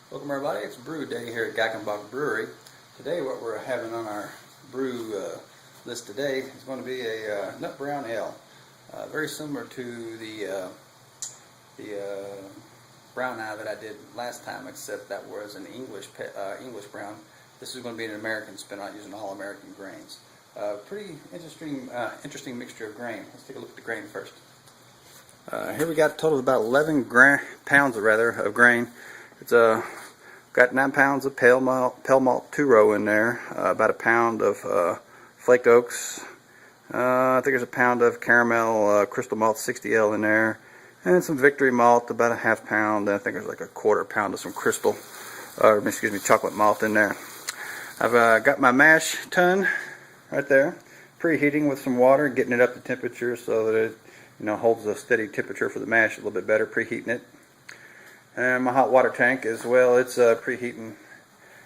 Welcome everybody, it's Brew Day here at Gackenbach Brewery. Today what we're having on our brew list today is going to be a nut brown ale. Very similar to the brown ale that I did last time, except that was an English brown. This is going to be an American spin on using all American grains. Pretty interesting mixture of grain. Let's take a look at the grain first. Here we got a total of about 11 pounds of grain. It's got 9 pounds of pale malt 2-row in there, about a pound of flaked oaks. I think there's a pound of caramel crystal malt 60L in there, and some victory malt, about a half pound. I think there's like a quarter pound of some chocolate malt in there. I've got my mash tun right there, preheating with some water, getting it up to temperature so that it holds a steady temperature for the mash a little bit better, preheating it. And my hot water tank as well, it's preheating.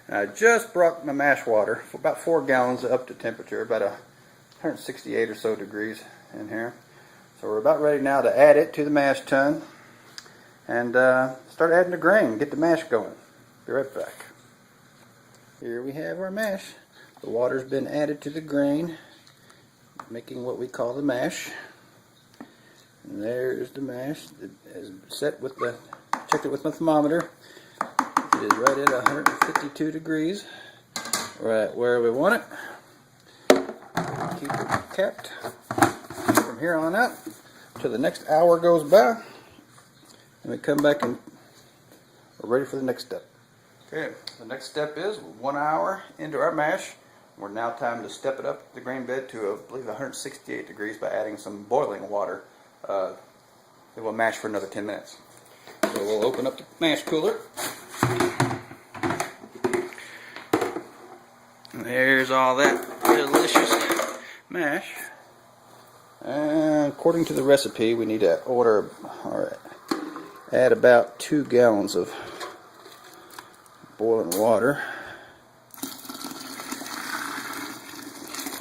I just brought my mash water, for about 4 gallons up to temperature, about 168 or so degrees in here. So we're about ready now to add it to the mash tun and start adding the grain, get the mash going. Be right back. Here we have our mash. The water's been added to the grain, making what we call the mash. And there's the mash. It is set with the, checked it with my thermometer. It is right at 152 degrees, right where we want it. Keep it capped from here on out till the next hour goes by, and we come back and we're ready for the next step. Okay, the next step is 1 hour into our mash. We're now time to step it up the grain bed to, I believe, 168 degrees by adding some boiling water. It will mash for another 10 minutes. So we'll open up the mash cooler. And there's all that delicious mash. And according to the recipe, we need to add about 2 gallons of boiling water.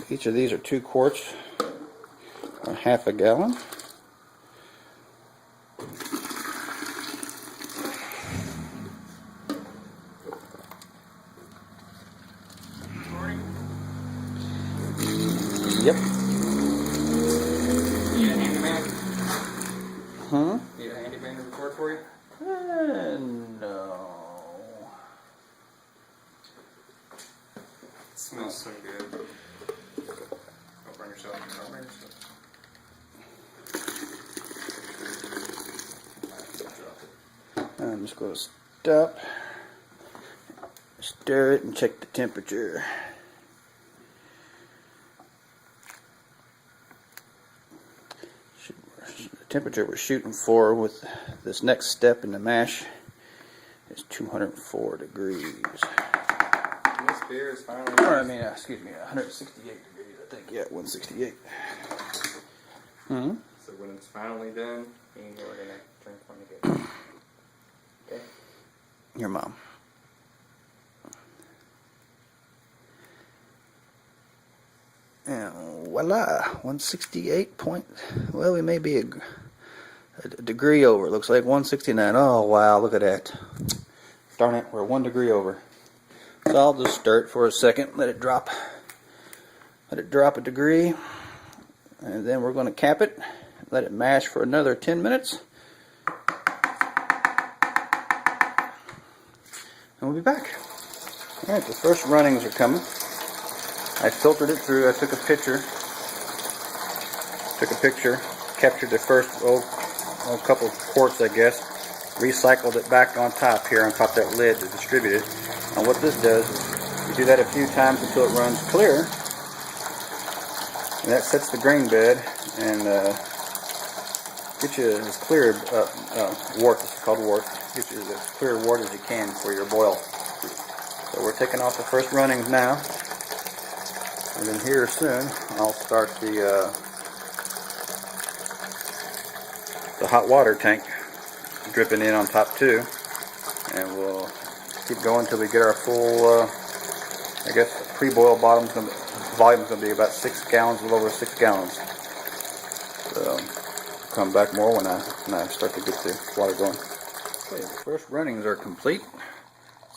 Each of these are 2 quarts, or half a gallon. Yep. Need a handyman? Need a handyman to record for you? No. It smells so good. Don't burn yourself. Don't burn yourself. I'm just going to stop, stir it, and check the temperature. The temperature we're shooting for with this next step in the mash is 204 degrees. This beer is finally... excuse me, 168 degrees, I think. Yeah, 168. So when it's finally done, you know we're going to drink one together. Okay? Your mom. And voila, 168 point. Well, we may be a degree over. It looks like 169. Oh wow, look at that. Darn it, we're 1 degree over. So I'll just stir it for a second, let it drop. Let it drop a degree, and then we're going to cap it. Let it mash for another 10 minutes. And we'll be back. Alright, the first runnings are coming. I filtered it through. I took a picture, captured the first couple of quarts, I guess, recycled it back on top here, on top of that lid to distribute it. And what this does is you do that a few times until it runs clear, and that sets the grain bed and get you as clear wort. It's called wort. Get you as clear wort as you can for your boil. So we're taking off the first runnings now. And then here soon, I'll start the hot water tank dripping in on top too, and we'll keep going until we get our full. I guess pre-boil volume is going to be about 6 gallons, a little over 6 gallons. So come back more when I start to get the water going. Okay, the first runnings are complete.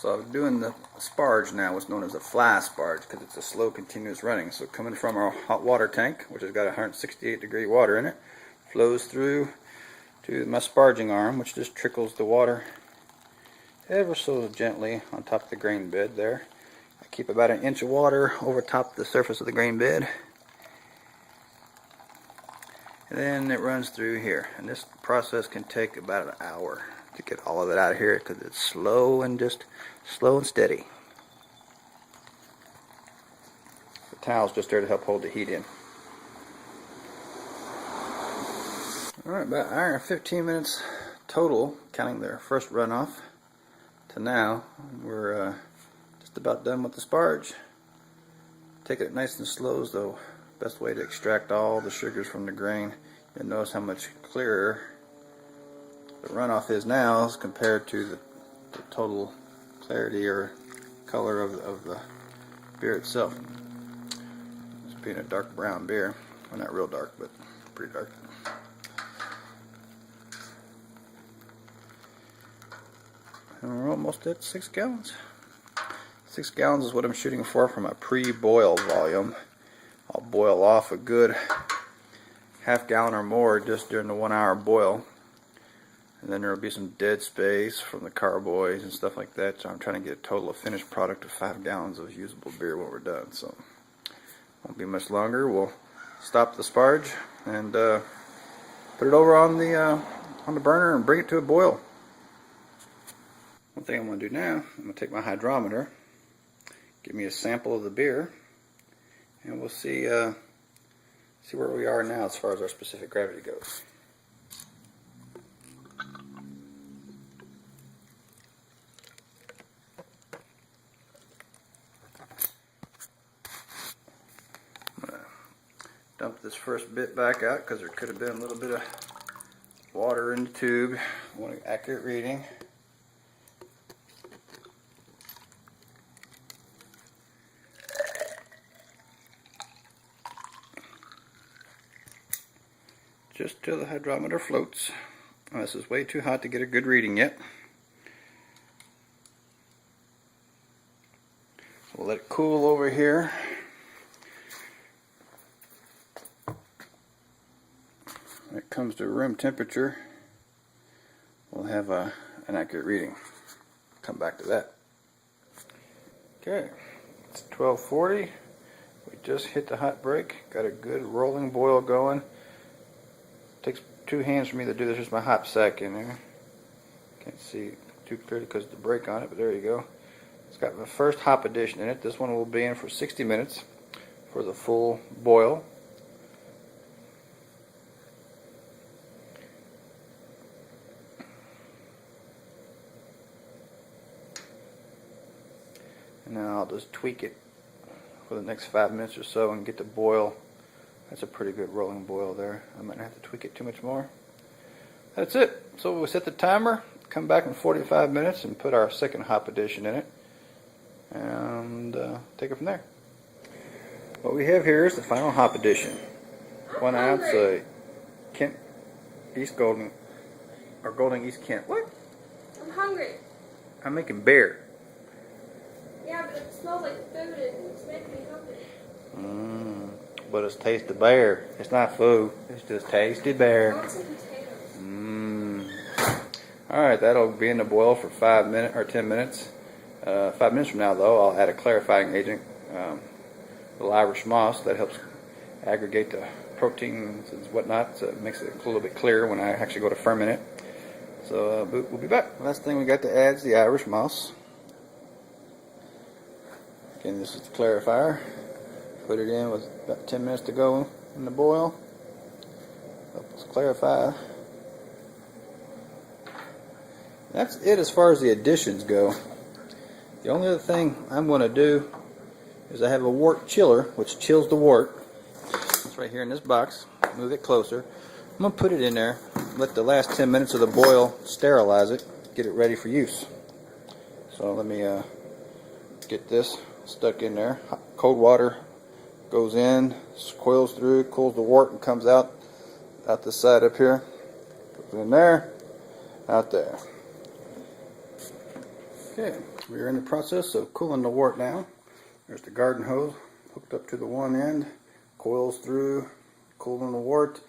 So I'm doing the sparge now, what's known as a fly sparge, because it's a slow continuous running. So coming from our hot water tank, which has got 168-degree water in it, flows through to my sparging arm, which just trickles the water ever so gently on top of the grain bed there. I keep about an inch of water over top the surface of the grain bed. And then it runs through here. And this process can take about an hour to get all of it out of here, because it's slow and steady. The towel's just there to help hold the heat in. Alright, about an hour and 15 minutes total, counting their first runoff, to now. We're just about done with the sparge. Take it nice and slow is the best way to extract all the sugars from the grain. You'll notice how much clearer the runoff is now as compared to the total clarity or color of the beer itself. It's being a dark brown beer. Well, not real dark, but pretty dark. And we're almost at 6 gallons. 6 gallons is what I'm shooting for my pre-boil volume. I'll boil off a good half gallon or more just during the 1 hour boil. And then there will be some dead space from the carboys and stuff like that. So I'm trying to get a total of finished product of 5 gallons of usable beer when we're done. So won't be much longer. We'll stop the sparge and put it over on the burner and bring it to a boil. One thing I'm going to do now, I'm going to take my hydrometer, give me a sample of the beer, and we'll see where we are now as far as our specific gravity goes. Dump this first bit back out because there could have been a little bit of water in the tube. I want an accurate reading. Just till the hydrometer floats. Oh, this is way too hot to get a good reading yet. So we'll let it cool over here. When it comes to room temperature, we'll have an accurate reading. Come back to that. Okay, it's 12:40. We just hit the hot break. Got a good rolling boil going. Takes 2 hands for me to do this. There's my hop sack in there. Can't see too clearly because of the break on it, but there you go. It's got the first hop addition in it. This one will be in for 60 minutes for the full boil. And then I'll just tweak it for the next 5 minutes or so and get the boil. That's a pretty good rolling boil there. I might not have to tweak it too much more. That's it. So we'll set the timer, come back in 45 minutes and put our second hop addition in it. And take it from there. What we have here is the final hop addition. 1 ounce Kent East Golden, or Golden East Kent. What? I'm hungry. I'm making beer. Yeah, but it smells like food and it's making me hungry. But it's tasty bear. It's not food. It's just tasty I bear. want some potatoes. Alright, that'll be in the boil for 5 minutes or 10 minutes. 5 minutes from now, though, I'll add a clarifying agent, a little Irish moss that helps aggregate the proteins and whatnot, so it makes it a little bit clearer when I actually go to ferment it. So we'll be back. Last thing we got to add is the Irish moss. Again, this is the clarifier. Put it in with about 10 minutes to go in the boil. Let's clarify. That's it as far as the additions go. The only other thing I'm going to do is I have a wort chiller, which chills the wort. It's right here in this box. Move it closer. I'm going to put it in there, let the last 10 minutes of the boil sterilize it, get it ready for use. So let me get this stuck in there. Cold water goes in, coils through, cools the wort, and comes out the side up here. Goes in there, out there. Okay, We're in the process of cooling the wort down. There's the garden hose hooked up to the one end, coils through, cooling the wort,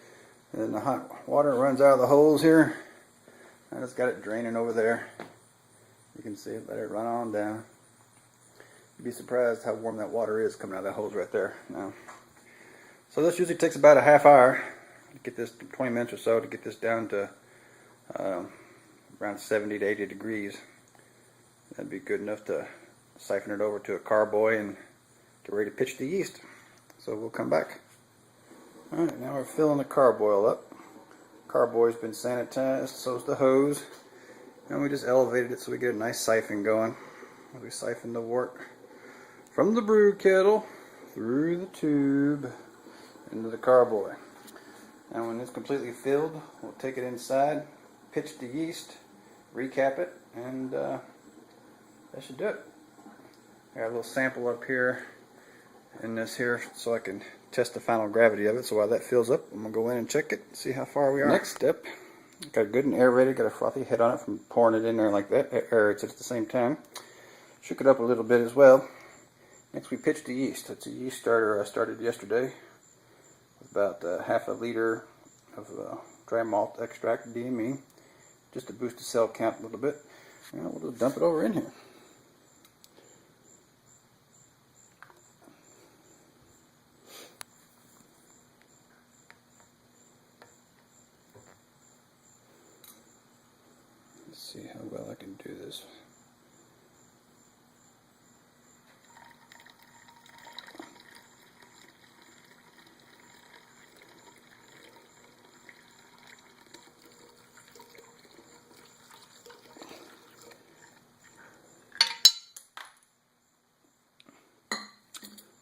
and then the hot water runs out of the hose here. I just got it draining over there. You can see it, let it run on down. You'd be surprised how warm that water is coming out of that hose right there now. So this usually takes about a half hour to get this, 20 minutes or so, to get this down to around 70 to 80 degrees. That'd be good enough to siphon it over to a carboy and get ready to pitch the yeast. So we'll come back. Alright, now we're filling the carboil up. Carboy's been sanitized, so's the hose. And we just elevated it so we get a nice siphon going. We siphon the wort from the brew kettle through the tube into the carboy. And when it's completely filled, we'll take it inside, pitch the yeast, recap it, and that should do it. I got a little sample up here in this here so I can test the final gravity of it. So while that fills up, I'm going to go in and check it, see how far we are. Next step, got it good and aerated, got a frothy head on it from pouring it in there like that. It aerates it at the same time. Shook it up a little bit as well. Next we pitch the yeast. It's a yeast starter I started yesterday with about half a liter of dry malt extract, DME, just to boost the cell count a little bit. And we'll just dump it over in here. Let's see how well I can do this.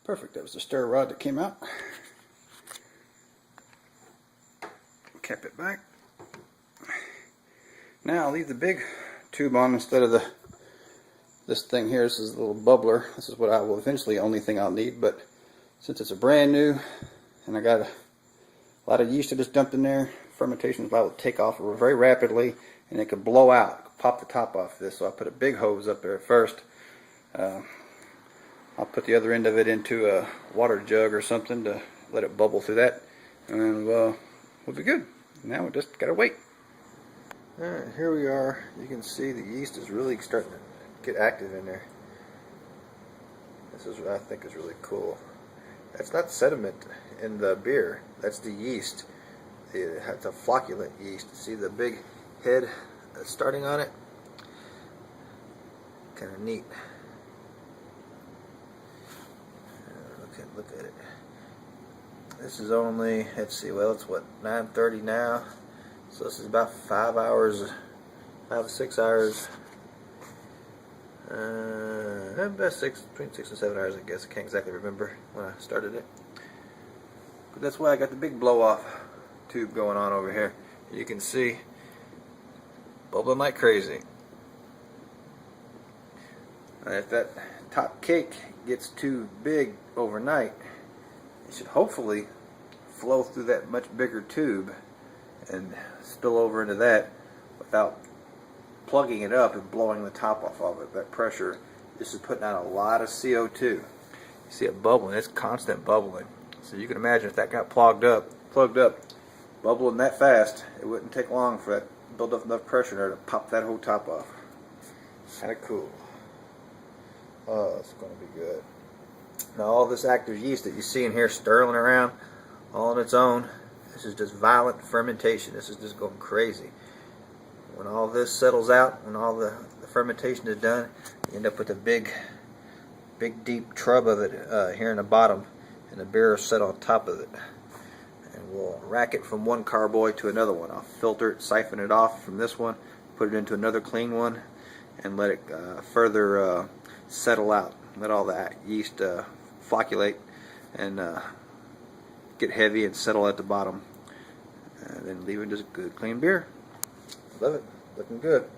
Perfect, that was the stir rod that came out. Cap it back. Now I'll leave the big tube on instead of this thing here. This is a little bubbler. This is what I will eventually, only thing I'll need, but since it's a brand new and I got a lot of yeast I just dumped in there, fermentation is liable to take off very rapidly and it could blow out, pop the top off this. So I put a big hose up there first. I'll put the other end of it into a water jug or something to let it bubble through that, and we'll be good. Now we just gotta wait. Alright, here we are. You can see the yeast is really starting to get active in there. This is what I think is really cool. That's not sediment in the beer, that's the yeast. It's a flocculent yeast. See the big head that's starting on it? Kind of neat. Look at it. This is only, let's see, well, it's what, 9:30 now, so this is about 5 hours, 5 to 6 hours, about between 6 and 7 hours, I guess. I can't exactly remember when I started it, but that's why I got the big blow off tube going on over here. You can see bubbling like crazy. If that top cake gets too big overnight, it should hopefully flow through that much bigger tube and spill over into that without plugging it up and blowing the top off of it. That pressure, this is putting out a lot of CO2. You see it bubbling, it's constant bubbling. So you can imagine if that got plugged up, bubbling that fast, it wouldn't take long for that to build up enough pressure there to pop that whole top off. Kind of cool. Oh, it's going to be good. Now all this active yeast that you see in here stirring around all on its own, this is just violent fermentation. This is just going crazy. When all this settles out, when all the fermentation is done, you end up with a big deep trub of it here in the bottom, and the beer is set on top of it. And we'll rack it from one carboy to another one. I'll filter it, siphon it off from this one, put it into another clean one, and let it further settle out. Let all that yeast flocculate and get heavy and settle at the bottom. And then leave it just good, clean beer. Love it. Looking good.